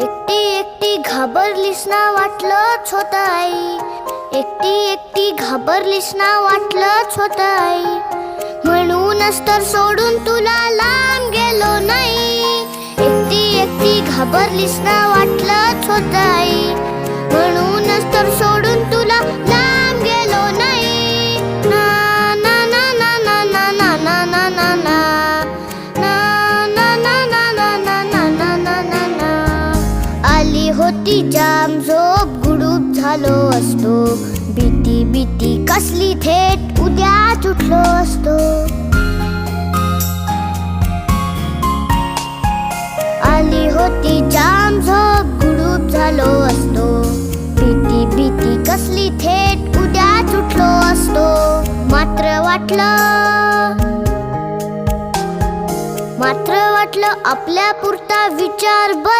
एकटी एकटी घाबरलीस ना वाटलंच होतं आई, एकटी एकटी घाबरलीस ना वाटलंच होतं आई, म्हणूनच तर सोडून तुला लांब गेलो नाही. एकटी एकटी घाबरलीस ना वाटलंच होतं आई, म्हणूनच तर सोडून तुला लांब गेलो नाही. ना ना ना ना ना ना ना ना ना ना ना आली होती जाम झोप, गुडूप झालो असतो, भीती भीती कसली थेट उद्याच उठलो असतो. आली होती जाम झोप, गुडूप झालो असतो, भीती भीती कसली थेट उद्याच उठलो असतो. मात्र वाटलं आपल्या पुरता विचार